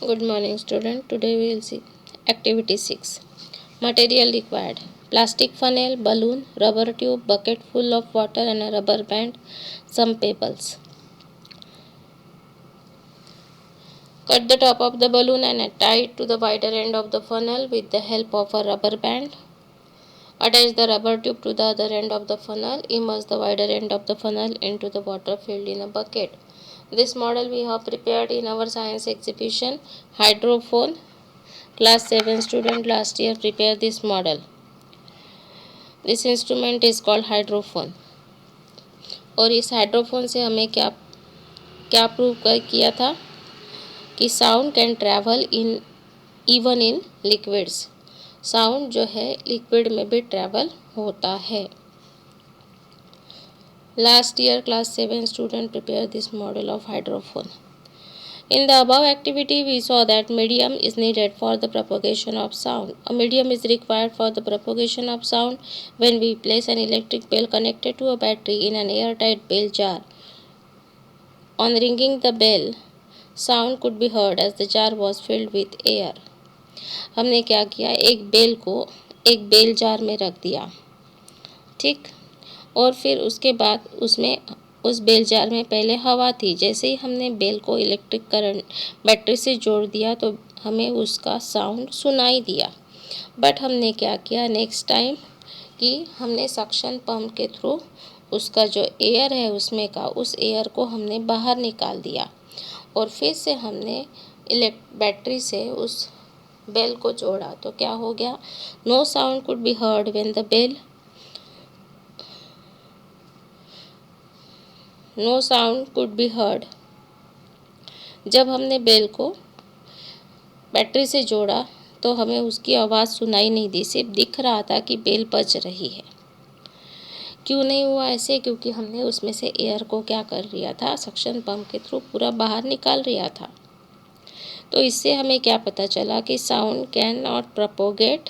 Good morning, student. Today we will see activity 6. Material required: plastic funnel, balloon, rubber tube, bucket full of water and a rubber band, some pebbles. Cut the top of the balloon and tie it to the wider end of the funnel with the help of a rubber band. Attach the rubber tube to the other end of the funnel. Immerse the wider end of the funnel into the water filled in a bucket. This model we have prepared in our science exhibition, hydrophone. Class 7 student last year prepared this model. This instrument is called hydrophone. और इस hydrophone से हमें क्या क्या prove किया था कि sound can travel in even in liquids. Sound जो है लिक्विड में भी ट्रैवल होता है. Last year class 7 student prepare this model of hydrophone. In the above activity, we saw that medium is needed for the propagation of sound. A medium is required for the propagation of sound when we place an electric bell connected to a battery in an airtight bell jar. On ringing the bell, sound could be heard as the jar was filled with air. हमने क्या किया, एक bell को एक bell jar में रख दिया, ठीक, और फिर उसके बाद उसमें उस बेल जार में पहले हवा थी. जैसे ही हमने बेल को इलेक्ट्रिक करंट बैटरी से जोड़ दिया तो हमें उसका साउंड सुनाई दिया. बट हमने क्या किया नेक्स्ट टाइम कि हमने सक्शन पंप के थ्रू उसका जो एयर है उसमें का उस एयर को हमने बाहर निकाल दिया और फिर से हमने बैटरी से उस बेल को जोड़ा. तो क्या हो गया, no sound could be heard when the bell no sound could be heard. जब हमने बेल को बैटरी से जोड़ा तो हमें उसकी आवाज़ सुनाई नहीं दी, सिर्फ दिख रहा था कि बेल बज रही है. क्यों नहीं हुआ ऐसे, क्योंकि हमने उसमें से एयर को क्या कर लिया था, सक्शन पंप के थ्रू पूरा बाहर निकाल लिया था. तो इससे हमें क्या पता चला कि sound can not propagate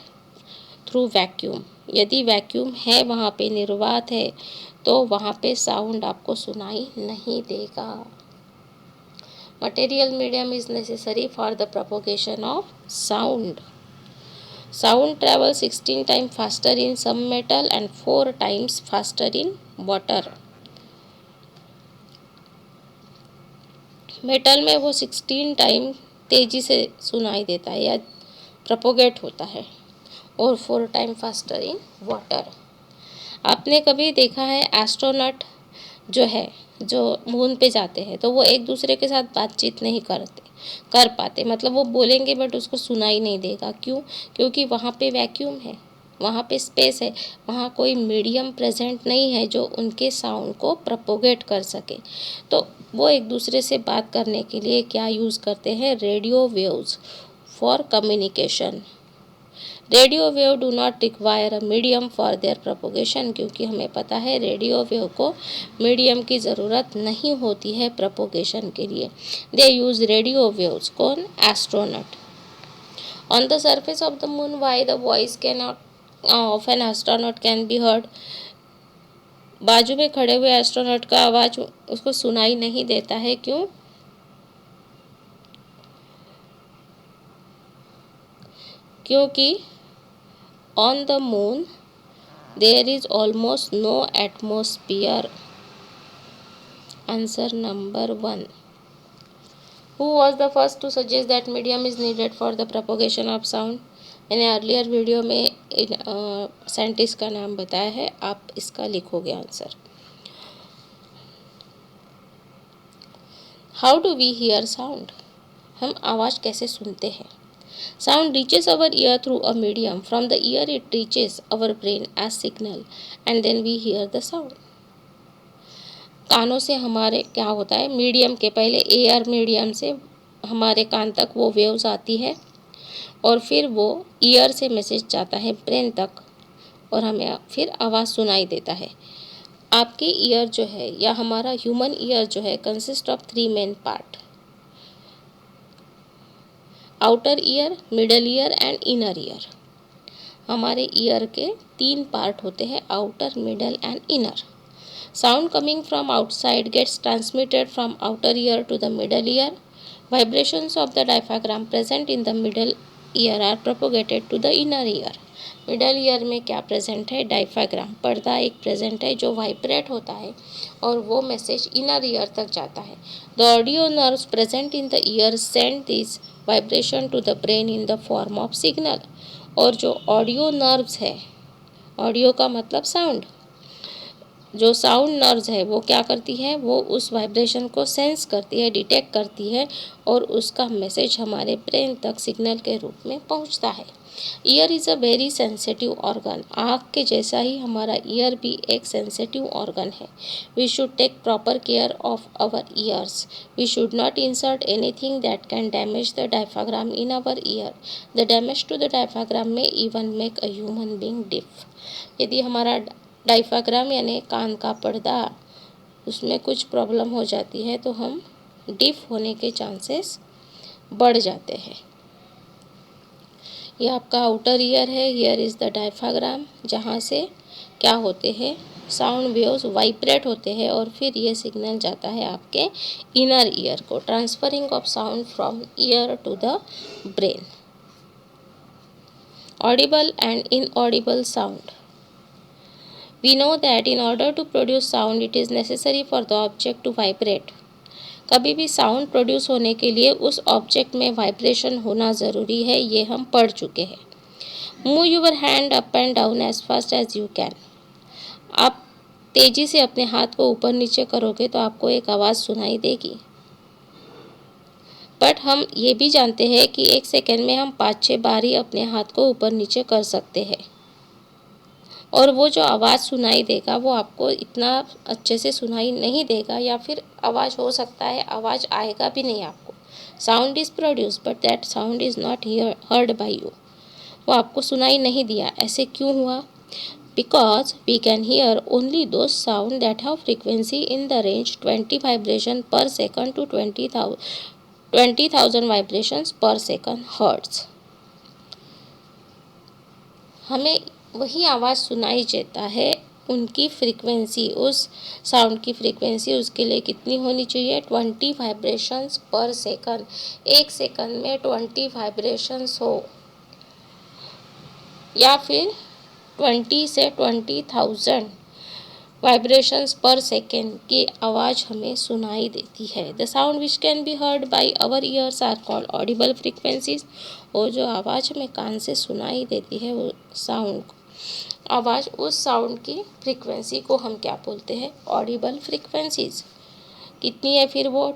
through vacuum. यदि वैक्यूम है, वहाँ पे निर्वात है, तो वहाँ पे साउंड आपको सुनाई नहीं देगा. Material medium is necessary for the propagation of sound. Sound travels 16 times faster in some metal and 4 times faster in water. Metal में वो 16 टाइम तेज़ी से सुनाई देता है या प्रोपोगेट होता है और 4 टाइम फास्टर इन वाटर. आपने कभी देखा है एस्ट्रोनॉट जो है, जो मून पे जाते हैं, तो वो एक दूसरे के साथ बातचीत नहीं कर पाते, मतलब वो बोलेंगे बट उसको सुनाई नहीं देगा. क्यों? क्योंकि वहाँ पे वैक्यूम है, वहाँ पे स्पेस है, वहाँ कोई मीडियम प्रेजेंट नहीं है जो उनके साउंड को प्रोपोगेट कर सके. तो वो एक दूसरे से बात करने के लिए क्या यूज़ करते हैं, radio waves for communication. Radio wave do not require a medium for their propagation, क्योंकि हमें पता है रेडियो वेव को मीडियम की ज़रूरत नहीं होती है प्रोपोगेशन के लिए. दे यूज़ रेडियो वेव्स. कौन? Astronaut. On the surface of the moon why the voice can not of an astronaut can be heard. बाजू में खड़े हुए एस्ट्रोनॉट का आवाज़ उसको सुनाई नहीं देता है. क्यों? क्योंकि on the moon there is almost no atmosphere. Answer number 1. Who was the first to suggest that medium is needed for the propagation of sound? मैंने अर्लियर वीडियो में साइंटिस्ट का नाम बताया है, आप इसका लिखोगे answer. How do we hear sound. हम आवाज़ कैसे सुनते हैं. Sound reaches our ear through a medium. From the ear it reaches our brain as signal and then we hear the sound. कानों से हमारे क्या होता है, मीडियम के पहले एयर मीडियम से हमारे कान तक वो वेव्स आती है और फिर वो ईयर से मैसेज जाता है ब्रेन तक और हमें फिर आवाज़ सुनाई देता है. आपके ईयर जो है या हमारा ह्यूमन ईयर जो है consist of 3 main part. Outer ear, middle ear and inner ear. हमारे ईयर के 3 पार्ट होते हैं, outer, middle and inner. Sound coming from outside gets transmitted from outer ear to the middle ear. Vibrations of the diaphragm present in the middle ear are propagated to the inner ear. Middle ear में क्या present है? Diaphragm, पर्दा एक present है जो vibrate होता है और वो मैसेज इनर ईयर तक जाता है. The audio nerves present in the ear send this vibration to the brain in the form of signal. और जो ऑडियो नर्व्स है, ऑडियो का मतलब साउंड, जो साउंड नर्व्स है वो क्या करती है? वो उस वाइब्रेशन को सेंस करती है, डिटेक्ट करती है और उसका मैसेज हमारे ब्रेन तक सिग्नल के रूप में पहुंचता है. Ear is a very sensitive organ. आँख के जैसा ही हमारा ईयर भी एक सेंसिटिव ऑर्गन है. We should take proper care of our ears. We should not insert anything that can damage the diaphragm in our ear. The damage to the diaphragm में even make a human being deaf. यदि हमारा diaphragm यानी कान का पर्दा, उसमें कुछ problem हो जाती है तो हम डिफ होने के चांसेस बढ़ जाते हैं. ये आपका आउटर ईयर है. हियर इज़ द डायफ्राग्राम, जहाँ से क्या होते हैं? साउंड वेव्स वाइब्रेट होते हैं और फिर ये सिग्नल जाता है आपके इनर ईयर को. Transferring of sound from ear to the brain. Audible and inaudible sound. We know that in order to produce sound, it is necessary for the object to vibrate. कभी भी sound produce होने के लिए उस object में vibration होना ज़रूरी है, ये हम पढ़ चुके हैं. Move your hand up and down as fast as you can. आप तेज़ी से अपने हाथ को ऊपर नीचे करोगे तो आपको एक आवाज़ सुनाई देगी. बट हम ये भी जानते हैं कि 1 सेकेंड में हम 5-6 बार ही अपने हाथ को ऊपर नीचे कर सकते हैं और वो जो आवाज़ सुनाई देगा वो आपको इतना अच्छे से सुनाई नहीं देगा, या फिर आवाज़ हो सकता है आवाज़ आएगा भी नहीं आपको. Sound is produce but that sound is not heard by you. वो आपको सुनाई नहीं दिया. ऐसे क्यों हुआ? Because we can hear only those sound that have frequency in the range 20 vibration per second to 20,000 vibrations per second hertz. हमें वही आवाज़ सुनाई देता है. उनकी फ्रीक्वेंसी, उस साउंड की फ्रीक्वेंसी उसके लिए कितनी होनी चाहिए? 20 वाइब्रेशंस पर सेकंड. 1 सेकंड में 20 वाइब्रेशंस हो या फिर 20 से 20,000 वाइब्रेशंस पर सेकेंड की आवाज़ हमें सुनाई देती है. The sound which can be heard by our ears are called audible frequencies. और जो आवाज़ हमें कान से सुनाई देती है वो साउंड, आवाज़, उस साउंड की फ्रीक्वेंसी को हम क्या बोलते हैं? Audible frequencies. कितनी है फिर वो?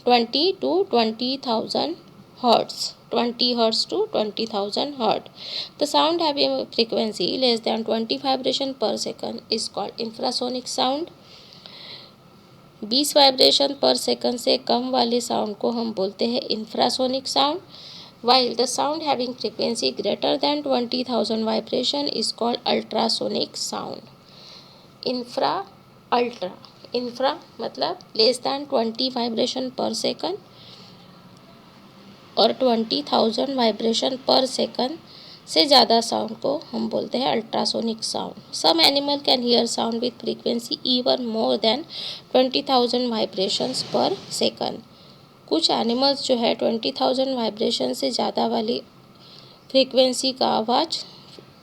20 to 20,000 hertz. 20 hertz to 20,000 hertz. The sound having a frequency less than 20 vibration per second is called infrasonic sound. 20 vibration per second से कम वाले साउंड को हम बोलते हैं infrasonic sound. while the sound having frequency greater than 20,000 vibration is called ultrasonic sound. Infra मतलब less than 20 vibration per second और 20,000 vibration per second से ज़्यादा साउंड को हम बोलते हैं ultrasonic sound. Some animal can hear sound with frequency even more than 20,000 vibrations per second. कुछ animals जो है 20,000 वाइब्रेशन से ज़्यादा वाली फ्रीक्वेंसी का आवाज़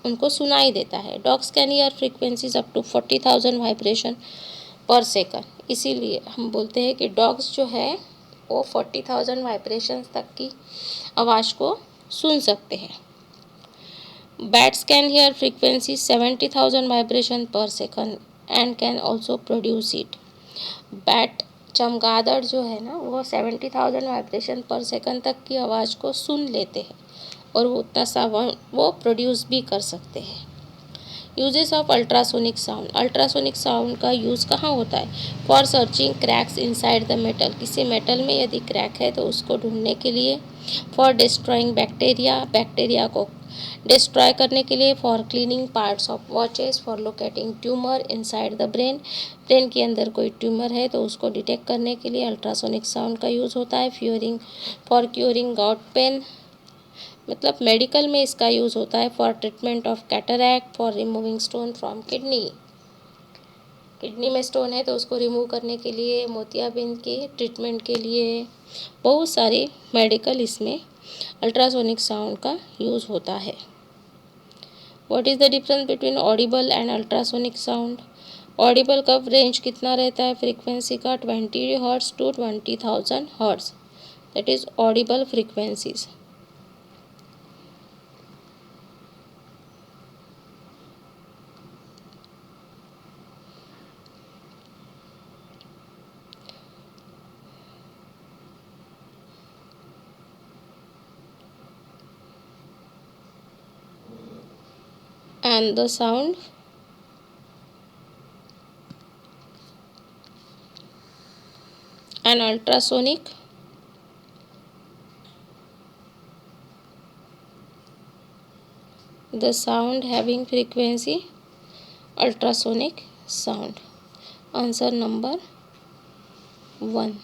उनको सुनाई देता है. Dogs can hear frequencies up to 40,000 vibration per second. इसीलिए हम बोलते हैं कि डॉग्स जो है वो 40,000 वाइब्रेशन तक की आवाज़ को सुन सकते हैं. Bats can hear frequency 70,000 vibration per second and can also produce it. Bat, चमगादड़ जो है ना, वो 70,000 वाइब्रेशन पर सेकंड तक की आवाज़ को सुन लेते हैं और वो उतना साउंड वो प्रोड्यूस भी कर सकते हैं. Uses of ultrasonic sound. Ultrasonic sound का यूज़ कहाँ होता है? For searching cracks inside the metal. किसी मेटल में यदि क्रैक है तो उसको ढूंढने के लिए. For destroying bacteria. बैक्टीरिया को डिस्ट्रॉय करने के लिए. For cleaning parts of watches. For locating tumour inside the brain. Brain के अंदर कोई ट्यूमर है तो उसको डिटेक्ट करने के लिए अल्ट्रासोनिक साउंड का यूज़ होता है. फॉर क्यूरिंग गॉट पेन, मतलब मेडिकल में इसका यूज़ होता है. For treatment of cataract. For removing stone from kidney. Kidney में स्टोन है तो उसको रिमूव करने के लिए, मोतियाबिंद के ट्रीटमेंट के लिए, बहुत सारे मेडिकल इसमें अल्ट्रासोनिक साउंड का यूज़ होता है। What is the difference between audible and ultrasonic sound? Audible का रेंज कितना रहता है फ्रीक्वेंसी का? 20 hertz to 20,000 hertz, that is audible frequencies. And the sound and ultrasonic, the sound having frequency ultrasonic sound. Answer number 1.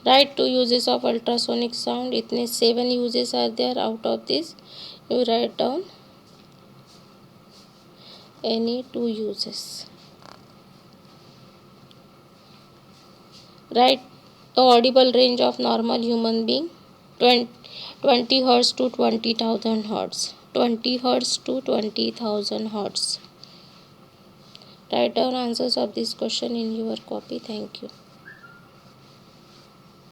Write 2 uses of ultrasonic sound. इतने 7 uses are there. Out of this you write down any 2 uses. Write the audible range of normal human being, 20 hertz to 20,000 hertz. 20 hertz to 20,000 hertz. Write down answers of this question in your copy. Thank you.